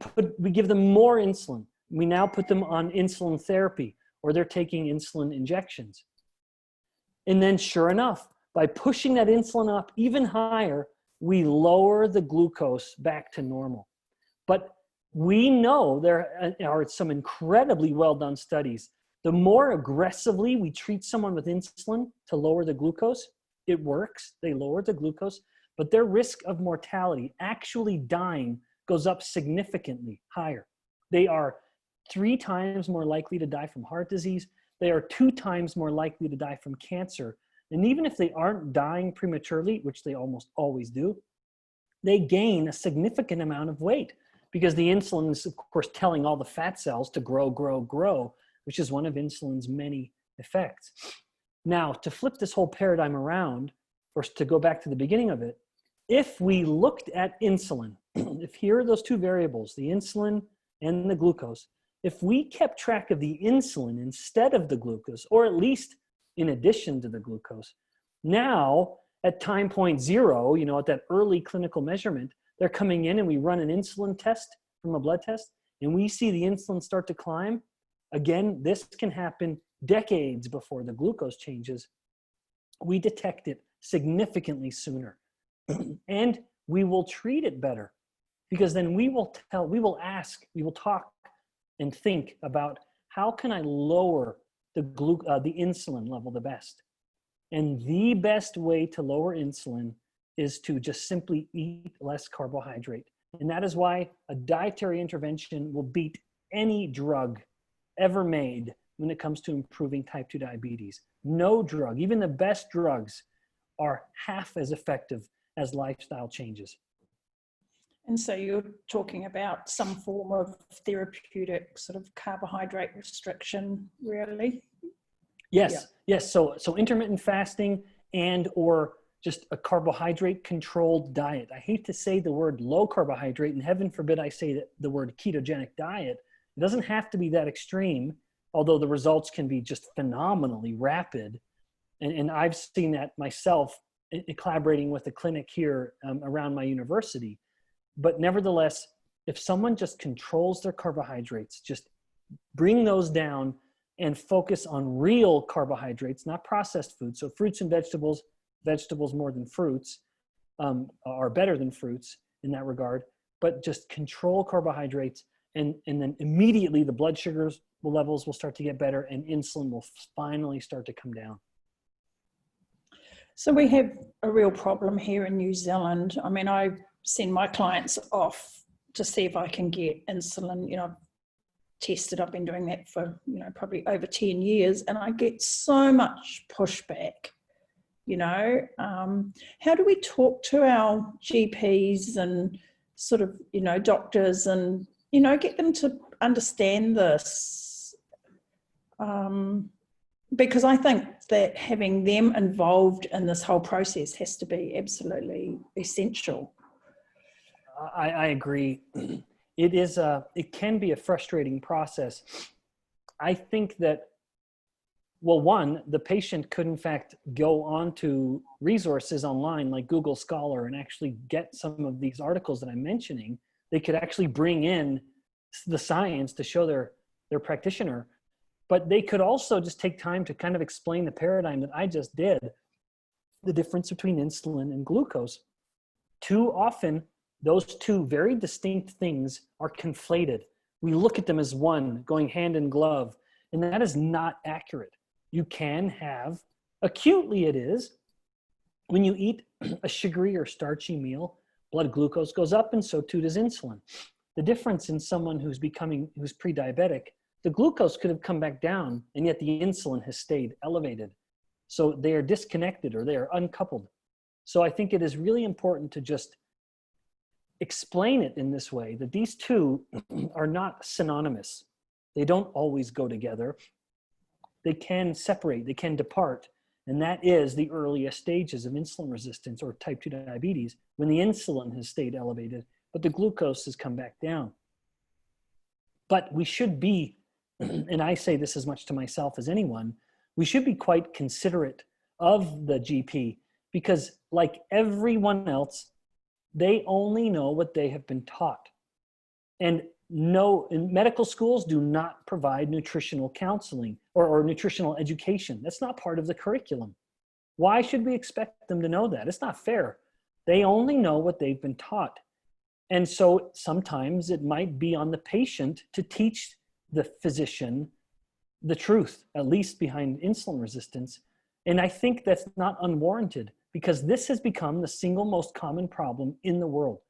give them more insulin. We now put them on insulin therapy, or they're taking insulin injections. And then sure enough, by pushing that insulin up even higher, we lower the glucose back to normal. But we know there are some incredibly well done studies. The more aggressively we treat someone with insulin to lower the glucose, it works. They lower the glucose, but their risk of mortality, actually dying, goes up significantly higher. They are 3 times more likely to die from heart disease. They are 2 times more likely to die from cancer. And even if they aren't dying prematurely, which they almost always do, they gain a significant amount of weight because the insulin is, of course, telling all the fat cells to grow, grow, grow, which is one of insulin's many effects. Now, to flip this whole paradigm around, or to go back to the beginning of it, if we looked at insulin, if here are those 2 variables, the insulin and the glucose, if we kept track of the insulin instead of the glucose, or at least in addition to the glucose, now at time point 0, at that early clinical measurement, they're coming in and we run an insulin test from a blood test, and we see the insulin start to climb. Again, this can happen decades before the glucose changes. We detect it significantly sooner. And we will treat it better because then we will talk and think about how can I lower the insulin level the best. And the best way to lower insulin is to just simply eat less carbohydrate. And that is why a dietary intervention will beat any drug ever made when it comes to improving type 2 diabetes. No drug, even the best drugs, are half as effective as lifestyle changes. And so you're talking about some form of therapeutic sort of carbohydrate restriction, really? Yes, yeah. Yes. So intermittent fasting and or just a carbohydrate controlled diet. I hate to say the word low carbohydrate, and heaven forbid I say the word ketogenic diet. It doesn't have to be that extreme, although the results can be just phenomenally rapid. And I've seen that myself collaborating with a clinic here around my university. But nevertheless, if someone just controls their carbohydrates, just bring those down and focus on real carbohydrates, not processed food. So fruits and vegetables more than fruits are better than fruits in that regard, but just control carbohydrates. And then immediately the blood sugars levels will start to get better and insulin will finally start to come down. So we have a real problem here in New Zealand. I mean, I send my clients off to see if I can get insulin. I've tested, I've been doing that for, probably over 10 years, and I get so much pushback, How do we talk to our GPs and sort of, doctors and, get them to understand this? Because I think that having them involved in this whole process has to be absolutely essential. I agree. It can be a frustrating process. I think that, well, one, the patient could in fact go onto resources online like Google Scholar and actually get some of these articles that I'm mentioning. They could actually bring in the science to show their practitioner, but they could also just take time to kind of explain the paradigm that I just did, the difference between insulin and glucose. Too often, those two very distinct things are conflated. We look at them as one, going hand in glove, and that is not accurate. You can have, acutely it is, when you eat a sugary or starchy meal, blood glucose goes up and so too does insulin. The difference in someone who's pre-diabetic, the glucose could have come back down and yet the insulin has stayed elevated. So they are disconnected or they are uncoupled. So I think it is really important to just explain it in this way, that these two are not synonymous. They don't always go together. They can separate, they can depart. And that is the earliest stages of insulin resistance or type 2 diabetes, when the insulin has stayed elevated, but the glucose has come back down. But we should be, and I say this as much to myself as anyone, we should be quite considerate of the GP, because like everyone else, they only know what they have been taught. And no, in medical schools do not provide nutritional counseling or nutritional education. That's not part of the curriculum. Why should we expect them to know that? It's not fair. They only know what they've been taught. And so sometimes it might be on the patient to teach the physician the truth, at least behind insulin resistance. And I think that's not unwarranted, because this has become the single most common problem in the world.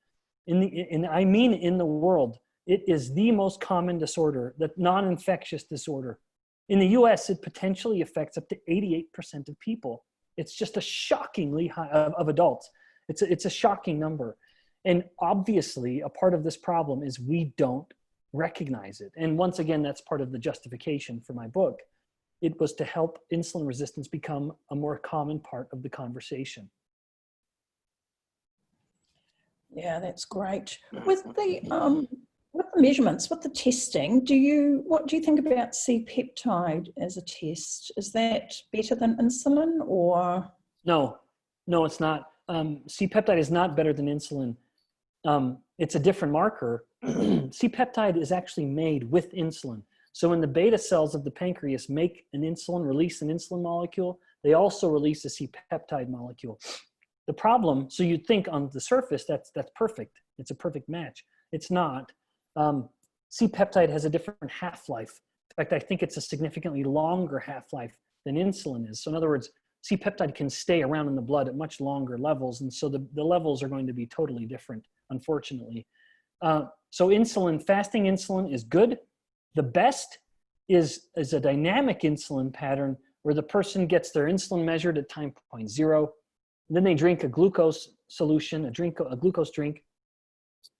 In the world. It is the most common disorder, the non-infectious disorder. In the US, it potentially affects up to 88% of people. It's just a shockingly high of adults. It's a shocking number. And obviously, a part of this problem is we don't recognize it. And once again, that's part of the justification for my book. It was to help insulin resistance become a more common part of the conversation. Yeah, that's great. With the measurements, with the testing, what do you think about C-peptide as a test? Is that better than insulin, or? No, it's not. C-peptide is not better than insulin. It's a different marker. C-peptide is actually made with insulin. So when the beta cells of the pancreas release an insulin molecule, they also release a C-peptide molecule. The problem, so you'd think on the surface that's perfect. It's a perfect match. It's not. C-peptide has a different half-life. In fact, I think it's a significantly longer half-life than insulin is. So in other words, C-peptide can stay around in the blood at much longer levels. And so the levels are going to be totally different, unfortunately. So fasting insulin is good. The best is a dynamic insulin pattern where the person gets their insulin measured at time point 0. Then they drink a glucose solution, a glucose drink,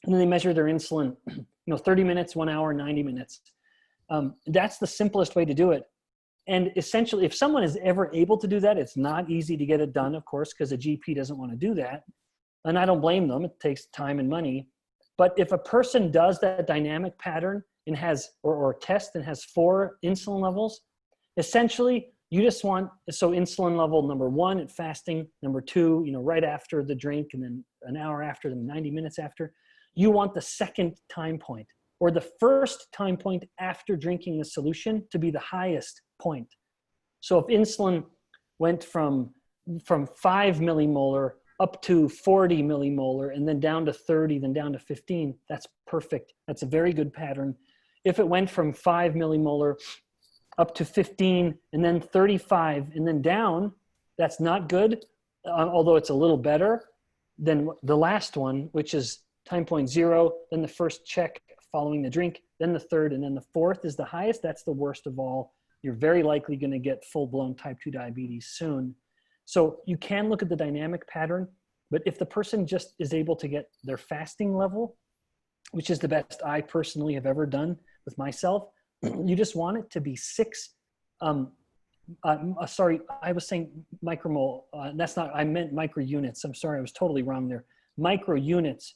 and then they measure their insulin, 30 minutes, 1 hour, 90 minutes. That's the simplest way to do it. And essentially, if someone is ever able to do that, it's not easy to get it done, of course, because a GP doesn't want to do that. And I don't blame them. It takes time and money. But if a person does that dynamic pattern and has, or test and has 4 insulin levels, essentially, you just want, so insulin level number 1 at fasting, number 2, right after the drink, and then an hour after, then 90 minutes after. You want the second time point, or the first time point after drinking the solution, to be the highest point. So if insulin went from 5 millimolar up to 40 millimolar, and then down to 30, then down to 15, that's perfect. That's a very good pattern. If it went from 5 millimolar up to 15, and then 35, and then down, that's not good, although it's a little better than the last one, which is time point 0, then the first check following the drink, then the third, and then the fourth is the highest. That's the worst of all. You're very likely going to get full-blown type 2 diabetes soon. So you can look at the dynamic pattern, but if the person just is able to get their fasting level, which is the best I personally have ever done with myself, you just want it to be 6 sorry, I was saying micromole. That's not, I meant micro units. I'm sorry, I was totally wrong there. Micro units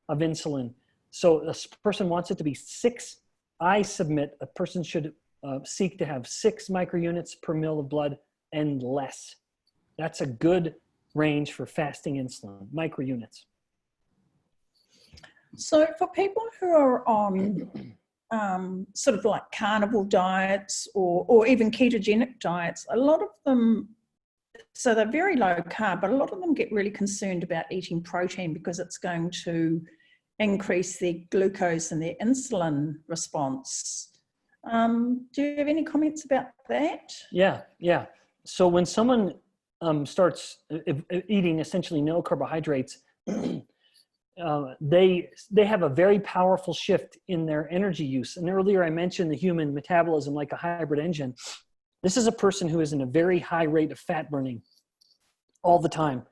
of insulin. So a person wants it to be 6. I submit a person should seek to have 6 micro units per mil of blood and less. That's a good range for fasting insulin, micro units. So for people who are on sort of like carnivore diets or even ketogenic diets, a lot of them, so they're very low carb, but a lot of them get really concerned about eating protein because it's going to increase their glucose and their insulin response. Do you have any comments about that? Yeah. So when someone starts eating essentially no carbohydrates, they have a very powerful shift in their energy use. And earlier I mentioned the human metabolism like a hybrid engine. This is a person who is in a very high rate of fat burning all the time,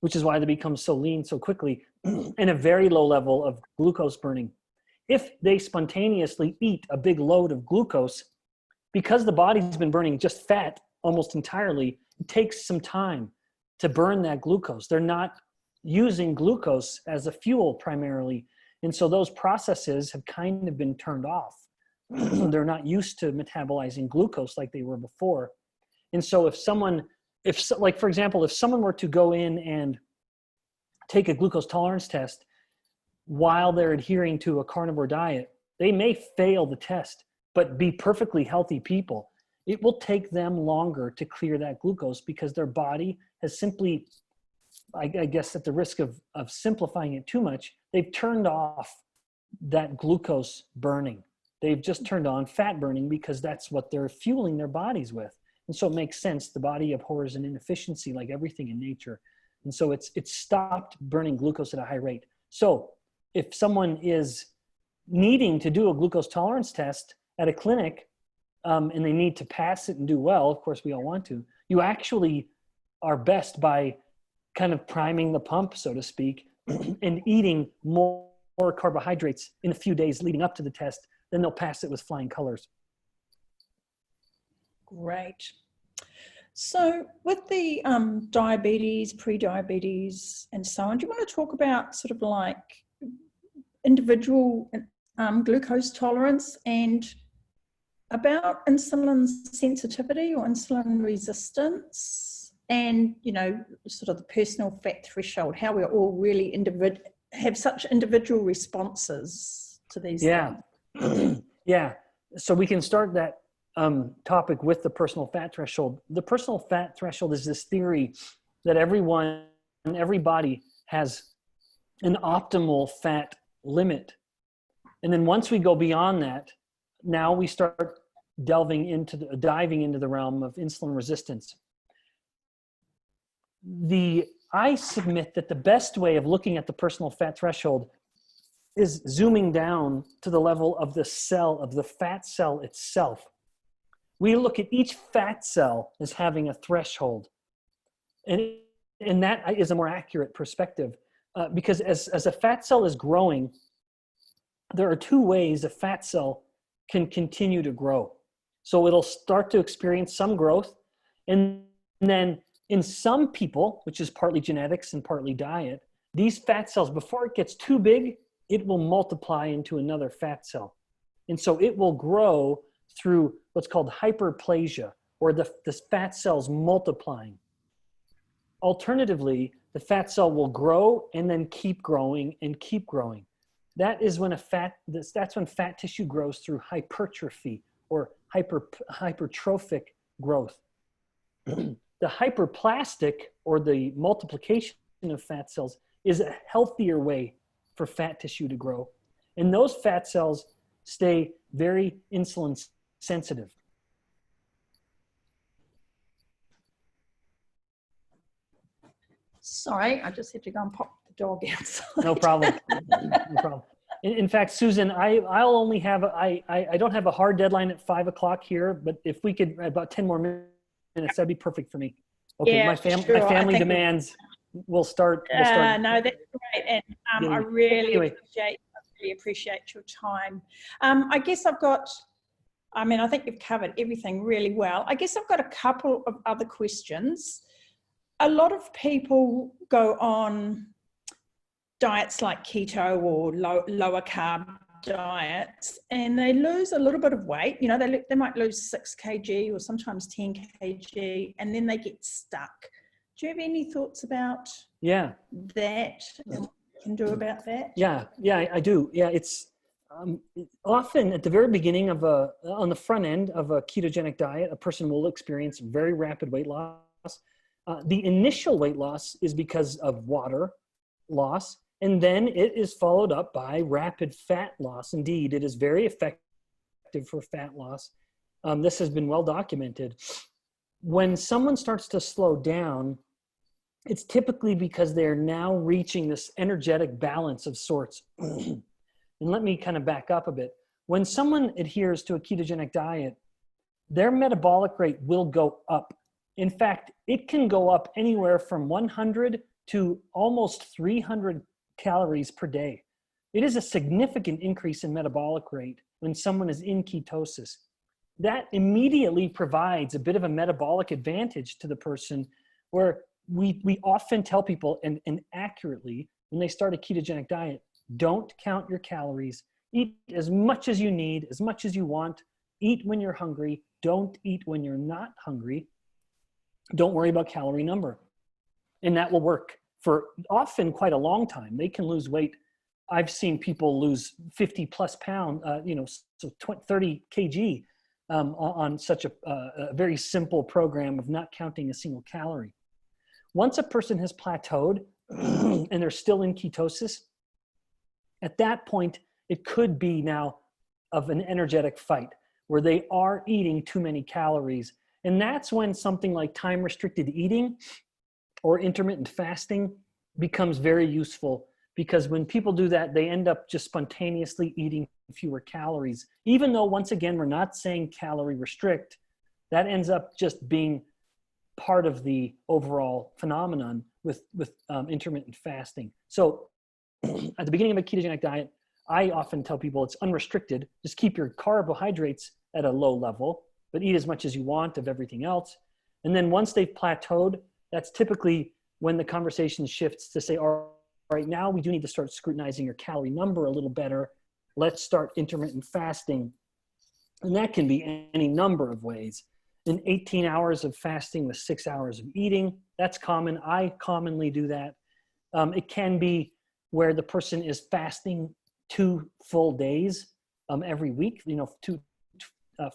which is why they become so lean so quickly, and a very low level of glucose burning. If they spontaneously eat a big load of glucose, because the body's been burning just fat almost entirely, it takes some time to burn that glucose. They're not using glucose as a fuel primarily. And so those processes have kind of been turned off. They're not used to metabolizing glucose like they were before. And so like for example, if someone were to go in and take a glucose tolerance test while they're adhering to a carnivore diet, they may fail the test, but be perfectly healthy people. It will take them longer to clear that glucose because their body has simply, I guess at the risk of simplifying it too much, they've turned off that glucose burning. They've just turned on fat burning because that's what they're fueling their bodies with. And so it makes sense. The body abhors an inefficiency like everything in nature. And so it's stopped burning glucose at a high rate. So if someone is needing to do a glucose tolerance test at a clinic and they need to pass it and do well, of course we all want to, you actually are best by kind of priming the pump, so to speak, and eating more carbohydrates in a few days leading up to the test, then they'll pass it with flying colors. Great. So with the diabetes, pre-diabetes, and so on, do you want to talk about sort of like individual glucose tolerance and about insulin sensitivity or insulin resistance and, you know, sort of the personal fat threshold, how we're all really have such individual responses to these things? Yeah. So we can start that topic with the personal fat threshold. The personal fat threshold is this theory that everybody has an optimal fat limit. And then once we go beyond that, now we start diving into the realm of insulin resistance. I submit that the best way of looking at the personal fat threshold is zooming down to the level of the cell, of the fat cell itself. We look at each fat cell as having a threshold. And that is a more accurate perspective because as a fat cell is growing, there are 2 ways a fat cell can continue to grow. So it'll start to experience some growth. And then in some people, which is partly genetics and partly diet, these fat cells, before it gets too big, it will multiply into another fat cell. And so it will grow through what's called hyperplasia, or the fat cells multiplying. Alternatively, the fat cell will grow and then keep growing and keep growing. That is when that's when fat tissue grows through hypertrophy or hypertrophic growth. The hyperplastic, or the multiplication of fat cells, is a healthier way for fat tissue to grow. And those fat cells stay very insulin sensitive. Sorry, I just had to go and pop the dog outside. No problem. No problem. In fact, Susan, I don't have a hard deadline at 5 o'clock here, but if we could about 10 more minutes, that'd be perfect for me. Okay, yeah, my family demands. We'll start. No, that's great, and I really appreciate your time. I guess I've got I mean, I think you've covered everything really well. I guess I've got a couple of other questions. A lot of people go on diets like keto or lower carb diets, and they lose a little bit of weight. You know, they might lose 6 kg or sometimes 10 kg, and then they get stuck. Do you have any thoughts about that and what you can do about that? Yeah, I do. Yeah, it's often at the very beginning of on the front end of a ketogenic diet, a person will experience very rapid weight loss. The initial weight loss is because of water loss, and then it is followed up by rapid fat loss. Indeed, it is very effective for fat loss. This has been well documented. When someone starts to slow down, it's typically because they're now reaching this energetic balance of sorts. And let me kind of back up a bit. When someone adheres to a ketogenic diet, their metabolic rate will go up. In fact, it can go up anywhere from 100 to almost 300 calories per day. It is a significant increase in metabolic rate when someone is in ketosis. That immediately provides a bit of a metabolic advantage to the person, where we often tell people, and accurately, when they start a ketogenic diet, don't count your calories. Eat as much as you need, as much as you want. Eat when you're hungry. Don't eat when you're not hungry. Don't worry about calorie number. And that will work for often quite a long time. They can lose weight. I've seen people lose 50 plus pound, so 30 kg on such a very simple program of not counting a single calorie. Once a person has plateaued and they're still in ketosis, at that point, it could be now of an energetic fight where they are eating too many calories. And that's when something like time-restricted eating or intermittent fasting becomes very useful, because when people do that, they end up just spontaneously eating fewer calories. Even though, once again, we're not saying calorie restrict, that ends up just being part of the overall phenomenon with intermittent fasting. So at the beginning of a ketogenic diet, I often tell people it's unrestricted. Just keep your carbohydrates at a low level, but eat as much as you want of everything else. And then once they've plateaued, that's typically when the conversation shifts to say, all right, now we do need to start scrutinizing your calorie number a little better. Let's start intermittent fasting. And that can be any number of ways. In 18 hours of fasting with 6 hours of eating, that's common. I commonly do that. It can be where the person is fasting 2 full days every week, two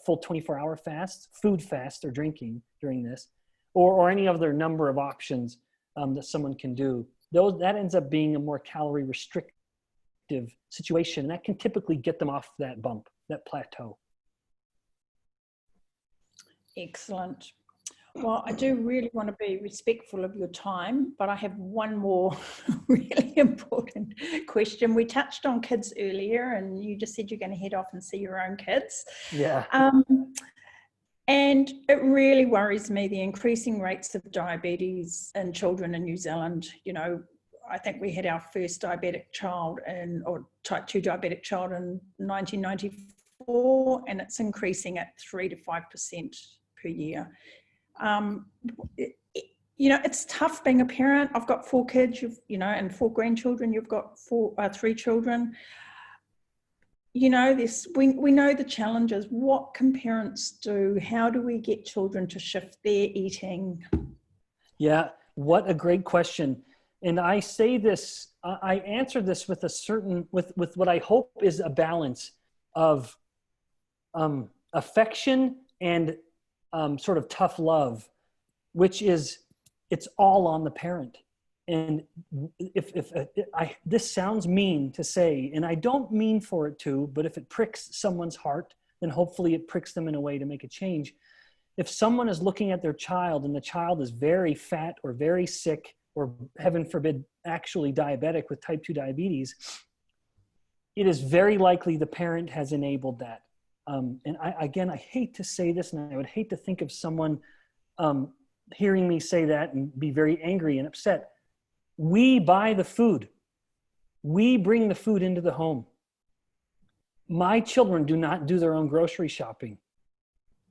full 24-hour fasts, food fast or drinking during this, or any other number of options that someone can do. That ends up being a more calorie restrictive situation. And that can typically get them off that bump, that plateau. Excellent. Well, I do really want to be respectful of your time, but I have one more really important question. We touched on kids earlier, and you just said you're going to head off and see your own kids. Yeah. And it really worries me, the increasing rates of diabetes in children in New Zealand. I think we had our first diabetic child or type 2 diabetic child in 1994, and it's increasing at 3 to 5% per year. It's tough being a parent. I've got 4 kids, and 4 grandchildren. You've got 3 children. We know the challenges. What can parents do? How do we get children to shift their eating? Yeah, what a great question. And I say this, I answer this with with what I hope is a balance of affection and sort of tough love, which is, it's all on the parent. And this sounds mean to say, and I don't mean for it to, but if it pricks someone's heart, then hopefully it pricks them in a way to make a change. If someone is looking at their child and the child is very fat or very sick, or heaven forbid, actually diabetic with type 2 diabetes, it is very likely the parent has enabled that. And I hate to say this, and I would hate to think of someone hearing me say that and be very angry and upset. We buy the food. We bring the food into the home. My children do not do their own grocery shopping.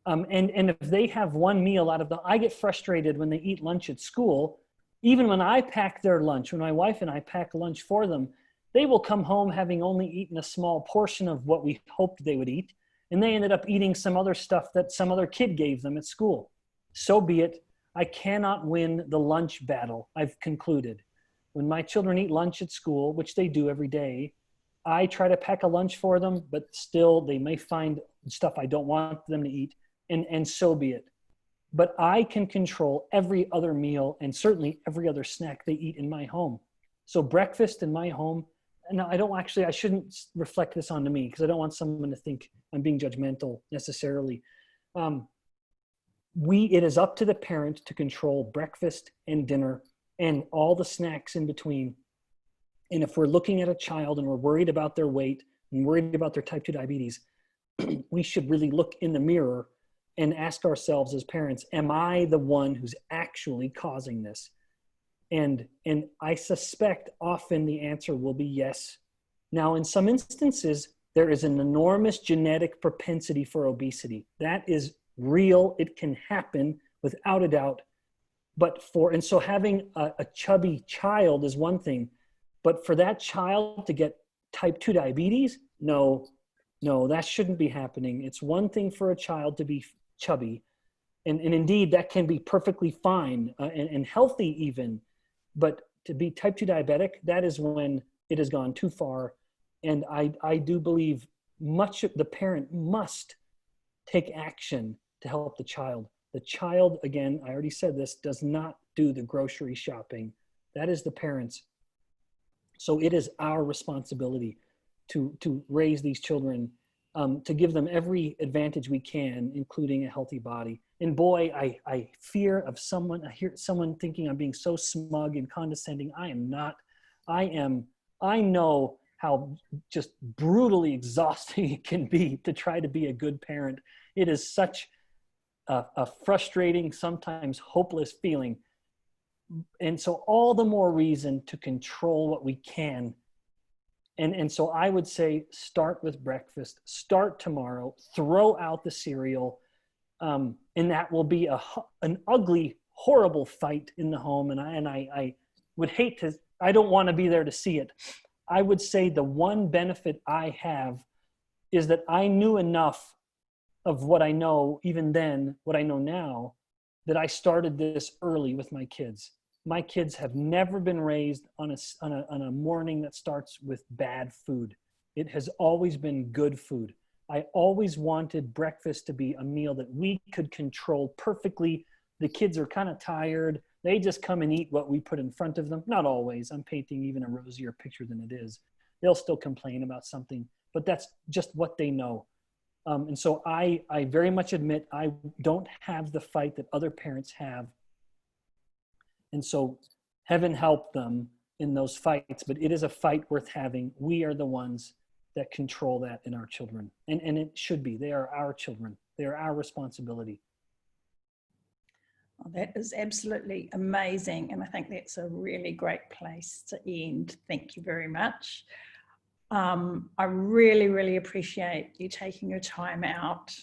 And if they have one meal out of I get frustrated when they eat lunch at school. Even when I pack their lunch, when my wife and I pack lunch for them, they will come home having only eaten a small portion of what we hoped they would eat. And they ended up eating some other stuff that some other kid gave them at school. So be it. I cannot win the lunch battle. I've concluded. When my children eat lunch at school, which they do every day, I try to pack a lunch for them, but still they may find stuff I don't want them to eat. And so be it. But I can control every other meal and certainly every other snack they eat in my home. So breakfast in my home, and I shouldn't reflect this onto me because I don't want someone to think I'm being judgmental necessarily. It is up to the parent to control breakfast and dinner and all the snacks in between. And if we're looking at a child and we're worried about their weight and worried about their type 2 diabetes, we should really look in the mirror and ask ourselves as parents, am I the one who's actually causing this? And I suspect often the answer will be yes. Now, in some instances, there is an enormous genetic propensity for obesity. That is real. It can happen without a doubt. And so having a chubby child is one thing, but for that child to get type 2 diabetes, no, that shouldn't be happening. It's one thing for a child to be chubby. And indeed, that can be perfectly fine and healthy even. But to be type 2 diabetic, that is when it has gone too far. And I do believe the parent must take action to help the child. The child, again, I already said this, does not do the grocery shopping. That is the parents. So it is our responsibility to raise these children, to give them every advantage we can, including a healthy body. And boy, I hear someone thinking I'm being so smug and condescending. I am not. I know how just brutally exhausting it can be to try to be a good parent. It is such a frustrating, sometimes hopeless feeling. And so all the more reason to control what we can. And so I would say start with breakfast, start tomorrow, throw out the cereal. And that will be an ugly, horrible fight in the home. And I would hate to, I don't want to be there to see it. I would say the one benefit I have is that I knew enough of what I know, even then, what I know now, that I started this early with my kids. My kids have never been raised on a morning that starts with bad food. It has always been good food. I always wanted breakfast to be a meal that we could control perfectly. The kids are kind of tired. They just come and eat what we put in front of them. Not always. I'm painting even a rosier picture than it is. They'll still complain about something, but that's just what they know. And so I very much admit I don't have the fight that other parents have. And so heaven help them in those fights, but it is a fight worth having. We are the ones that control that in our children. And it should be. They are our children. They are our responsibility. Oh, that is absolutely amazing. And I think that's a really great place to end. Thank you very much. I really, really appreciate you taking your time out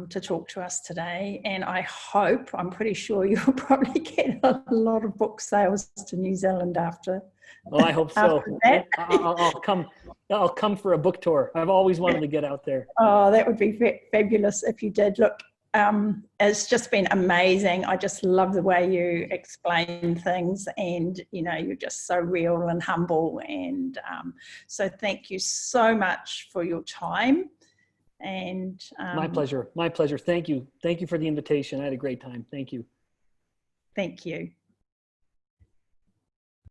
to talk to us today. And I'm pretty sure you'll probably get a lot of book sales to New Zealand after. Oh, I hope so. I'll come for a book tour. I've always wanted to get out there. Oh, that would be fabulous if you did. Look, it's just been amazing. I just love the way you explain things, and you're just so real and humble. And so thank you so much for your time. And my pleasure. Thank you for the invitation. I had a great time. Thank you. Thank you.